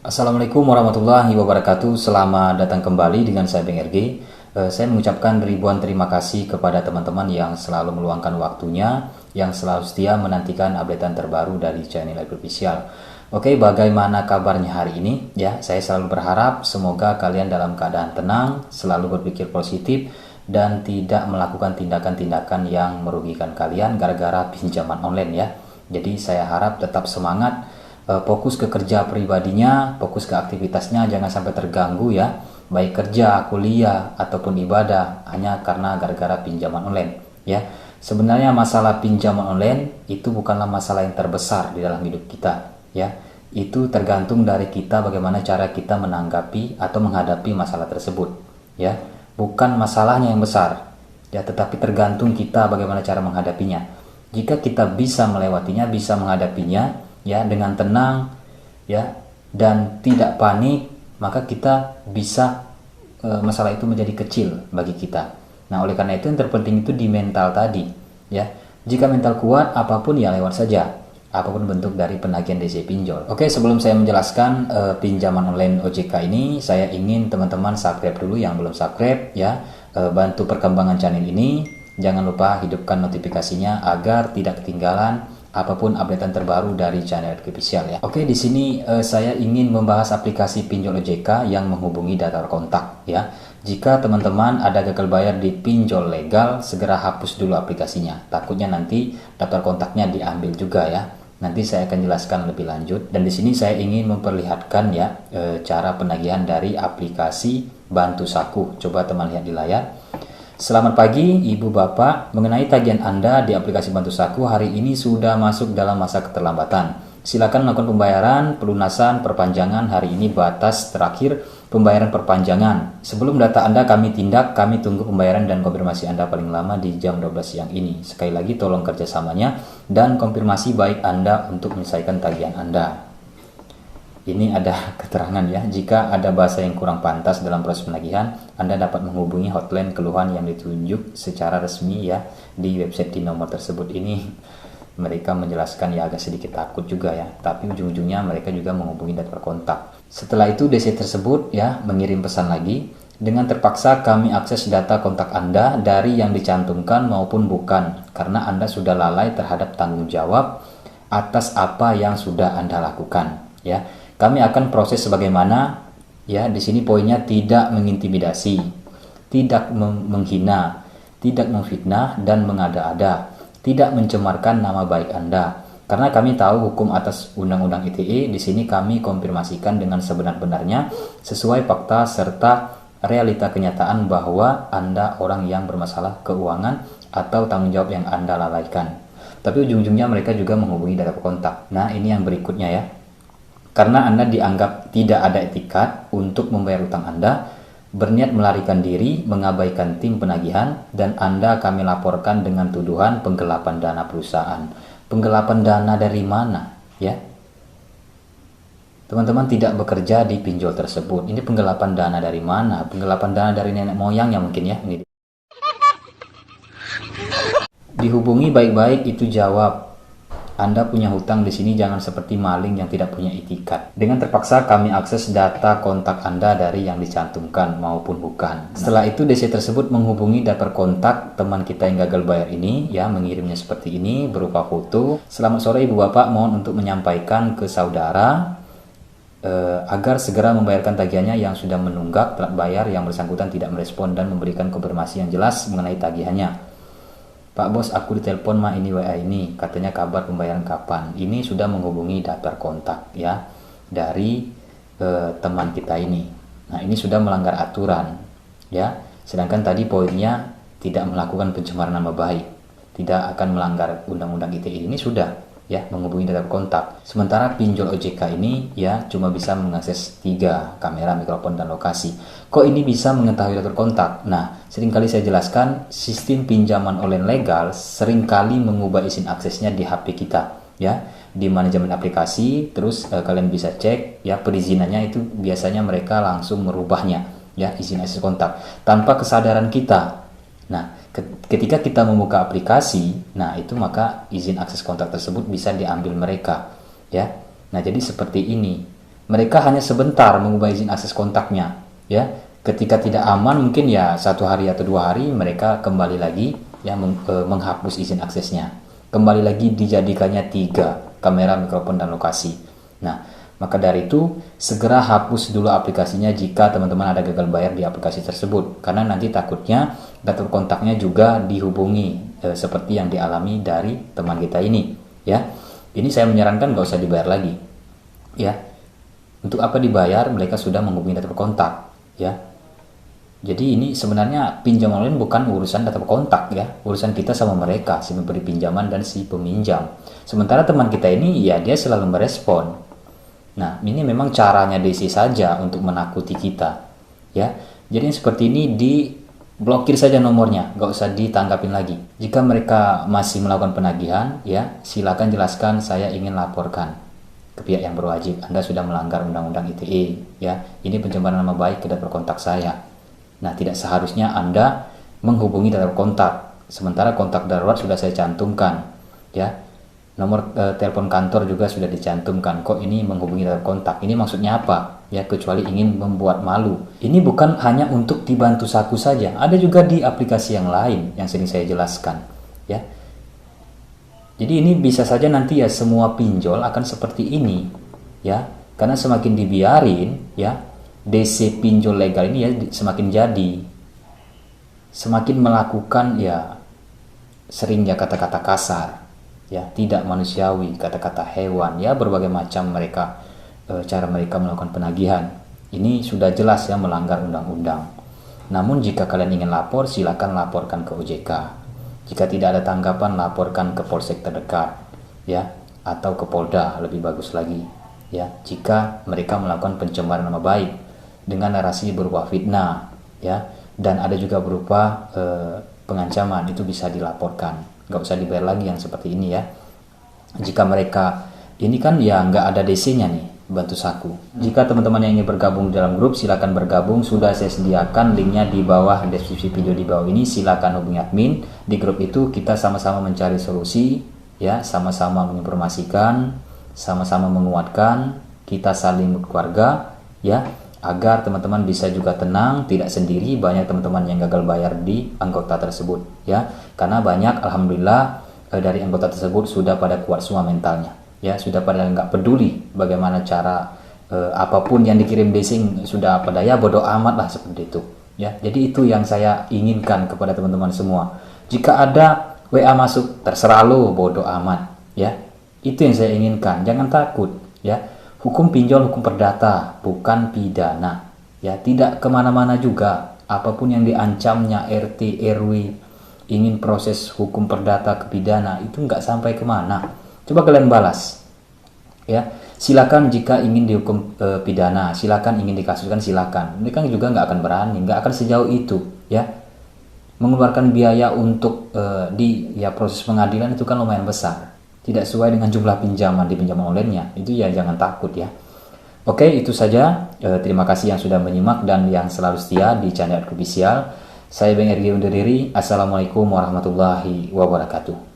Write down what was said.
Assalamualaikum warahmatullahi wabarakatuh. Selamat datang kembali dengan saya Beng RG. Saya mengucapkan ribuan terima kasih kepada teman-teman yang selalu meluangkan waktunya, yang selalu setia menantikan updatean terbaru dari channel LP Official. Oke, bagaimana kabarnya hari ini? Ya, saya selalu berharap semoga kalian dalam keadaan tenang, selalu berpikir positif, dan tidak melakukan tindakan-tindakan yang merugikan kalian gara-gara pinjaman online ya. Jadi saya harap tetap semangat, fokus ke kerja pribadinya, fokus ke aktivitasnya, jangan sampai terganggu ya, baik kerja, kuliah, ataupun ibadah hanya karena gara-gara pinjaman online ya. Sebenarnya masalah pinjaman online itu bukanlah masalah yang terbesar di dalam hidup kita ya. Itu tergantung dari kita bagaimana cara kita menanggapi atau menghadapi masalah tersebut ya. Bukan masalahnya yang besar ya, tetapi tergantung kita bagaimana cara menghadapinya. Jika kita bisa melewatinya, bisa menghadapinya ya dengan tenang ya dan tidak panik, maka kita bisa masalah itu menjadi kecil bagi kita. Nah, oleh karena itu yang terpenting itu di mental tadi ya. Jika mental kuat, apapun ya lewat saja, apapun bentuk dari penagihan DC pinjol. Oke, sebelum saya menjelaskan pinjaman online OJK ini, saya ingin teman-teman subscribe dulu yang belum subscribe ya. Bantu perkembangan channel ini. Jangan lupa hidupkan notifikasinya agar tidak ketinggalan apapun updatean terbaru dari channel Official ya. Oke, di sini saya ingin membahas aplikasi pinjol OJK yang menghubungi daftar kontak ya. Jika teman-teman ada gagal bayar di pinjol legal, segera hapus dulu aplikasinya. Takutnya nanti daftar kontaknya diambil juga ya. Nanti saya akan jelaskan lebih lanjut. Dan di sini saya ingin memperlihatkan ya cara penagihan dari aplikasi Bantu Saku. Coba teman lihat di layar. Selamat pagi Ibu Bapak, mengenai tagihan Anda di aplikasi Bantu Saku hari ini sudah masuk dalam masa keterlambatan. Silakan melakukan pembayaran, pelunasan, perpanjangan. Hari ini batas terakhir pembayaran perpanjangan. Sebelum data Anda kami tindak, kami tunggu pembayaran dan konfirmasi Anda paling lama di jam 12 siang ini. Sekali lagi tolong kerjasamanya dan konfirmasi baik Anda untuk menyelesaikan tagihan Anda. Ini ada keterangan ya, jika ada bahasa yang kurang pantas dalam proses penagihan, Anda dapat menghubungi hotline keluhan yang ditunjuk secara resmi ya di website di nomor tersebut. Ini mereka menjelaskan ya agak sedikit takut juga ya, tapi ujung-ujungnya mereka juga menghubungi daftar kontak. Setelah itu DC tersebut ya mengirim pesan lagi, dengan terpaksa kami akses data kontak Anda dari yang dicantumkan maupun bukan, karena Anda sudah lalai terhadap tanggung jawab atas apa yang sudah Anda lakukan ya. Kami akan proses sebagaimana ya, di sini poinnya tidak mengintimidasi, tidak menghina, tidak memfitnah dan mengada-ada, tidak mencemarkan nama baik Anda. Karena kami tahu hukum atas Undang-Undang ITE, di sini kami konfirmasikan dengan sebenar-benarnya sesuai fakta serta realita kenyataan bahwa Anda orang yang bermasalah keuangan atau tanggung jawab yang Anda lalaikan. Tapi ujung-ujungnya mereka juga menghubungi data kontak. Nah, ini yang berikutnya ya. Karena Anda dianggap tidak ada etikat untuk membayar utang Anda, berniat melarikan diri, mengabaikan tim penagihan, dan Anda kami laporkan dengan tuduhan penggelapan dana perusahaan. Penggelapan dana dari mana? Ya, teman-teman tidak bekerja di pinjol tersebut. Ini penggelapan dana dari mana? Penggelapan dana dari nenek moyangnya mungkin ya. Ini. Dihubungi baik-baik itu jawab. Anda punya hutang di sini, jangan seperti maling yang tidak punya etikat. Dengan terpaksa kami akses data kontak Anda dari yang dicantumkan maupun bukan. Setelah itu DC tersebut menghubungi daftar kontak teman kita yang gagal bayar ini ya, mengirimnya seperti ini berupa foto. Selamat sore Ibu Bapak, mohon untuk menyampaikan ke saudara agar segera membayarkan tagihannya yang sudah menunggak telat bayar, yang bersangkutan tidak merespon dan memberikan konfirmasi yang jelas mengenai tagihannya. Pak Bos, aku ditelepon mah ini WA ini, katanya kabar pembayaran kapan. Ini sudah menghubungi daftar kontak ya dari teman kita ini. Nah, ini sudah melanggar aturan ya. Sedangkan tadi poinnya tidak melakukan pencemaran nama baik, tidak akan melanggar Undang-Undang ITE. Ini sudah ya menghubungi daftar kontak. Sementara pinjol OJK ini ya cuma bisa mengakses 3 kamera, mikrofon, dan lokasi. Kok ini bisa mengetahui daftar kontak? Nah, seringkali saya jelaskan sistem pinjaman online legal seringkali mengubah izin aksesnya di HP kita ya, di manajemen aplikasi. Terus kalian bisa cek ya perizinannya, itu biasanya mereka langsung merubahnya ya, izin akses kontak tanpa kesadaran kita. Nah, ketika kita membuka aplikasi, nah itu maka izin akses kontak tersebut bisa diambil mereka ya. Nah, jadi seperti ini. mereka hanya sebentar mengubah izin akses kontaknya, ya. Ketika tidak aman mungkin ya 1 hari atau 2 hari mereka kembali lagi ya menghapus izin aksesnya. Kembali lagi dijadikannya 3 kamera, mikrofon, dan lokasi. Nah, maka dari itu segera hapus dulu aplikasinya jika teman-teman ada gagal bayar di aplikasi tersebut, karena nanti takutnya data kontaknya juga dihubungi seperti yang dialami dari teman kita ini, ya. Ini saya menyarankan nggak usah dibayar lagi, ya. Untuk apa dibayar? Mereka sudah menghubungi data kontak, ya. Jadi ini sebenarnya pinjaman online bukan urusan data kontak, ya, urusan kita sama mereka, si pemberi pinjaman dan si peminjam. Sementara teman kita ini ya dia selalu merespon. Nah, ini memang caranya DC saja untuk menakuti kita, ya. Jadi seperti ini diblokir saja nomornya, nggak usah ditanggapin lagi. Jika mereka masih melakukan penagihan, ya silakan jelaskan saya ingin laporkan ke pihak yang berwajib. Anda sudah melanggar Undang-Undang ITE, ya. Ini pencemaran nama baik ke data kontak saya. Nah, tidak seharusnya Anda menghubungi data kontak, sementara kontak darurat sudah saya cantumkan, ya. Nomor telepon kantor juga sudah dicantumkan. Kok ini menghubungi data kontak? Ini maksudnya apa? Ya, kecuali ingin membuat malu. Ini bukan hanya untuk dibantu saku saja, ada juga di aplikasi yang lain yang sering saya jelaskan, ya. Jadi ini bisa saja nanti ya semua pinjol akan seperti ini, ya. Karena semakin dibiarin, ya, DC pinjol legal ini ya semakin jadi, semakin melakukan ya seringnya kata-kata kasar, ya tidak manusiawi, kata-kata hewan, ya berbagai macam cara mereka melakukan penagihan. Ini sudah jelas ya melanggar undang-undang. Namun jika kalian ingin lapor, silakan laporkan ke OJK. Jika tidak ada tanggapan, laporkan ke polsek terdekat, ya, atau ke Polda, lebih bagus lagi, ya. Jika mereka melakukan pencemaran nama baik dengan narasi berupa fitnah, ya, dan ada juga berupa pengancaman, itu bisa dilaporkan. Nggak usah dibayar lagi yang seperti ini, ya. Jika mereka ini kan ya nggak ada DC-nya nih, bantu saku. Jika teman-teman yang ingin bergabung dalam grup, silakan bergabung. Sudah saya sediakan linknya di bawah deskripsi video di bawah ini. Silakan hubungi admin. Di grup itu kita sama-sama mencari solusi, ya, sama-sama menginformasikan, sama-sama menguatkan, kita saling berkeluarga, ya, agar teman-teman bisa juga tenang, tidak sendiri. Banyak teman-teman yang gagal bayar di anggota tersebut, ya, karena banyak alhamdulillah dari anggota tersebut sudah pada kuat semua mentalnya, ya, sudah pada nggak peduli bagaimana cara apapun yang dikirim desing, sudah pada ya bodoh amat lah seperti itu, ya. Jadi itu yang saya inginkan kepada teman-teman semua. Jika ada WA masuk, terserah lo, bodoh amat, ya. Itu yang saya inginkan. Jangan takut, ya. Hukum pinjol hukum perdata, bukan pidana, ya. Tidak kemana-mana juga. Apapun yang diancamnya RT RW ingin proses hukum perdata ke pidana, itu nggak sampai kemana. Coba kalian balas, ya. Silakan jika ingin dihukum pidana, silakan ingin dikasuskan, silakan. Mereka juga nggak akan berani, nggak akan sejauh itu, ya. Mengeluarkan biaya untuk proses pengadilan itu kan lumayan besar. Tidak sesuai dengan jumlah pinjaman di pinjaman online-nya, itu ya jangan takut, ya. Oke, itu saja. Terima kasih yang sudah menyimak dan yang selalu setia di channel Official. Saya Bang RG undur diri. Assalamualaikum warahmatullahi wabarakatuh.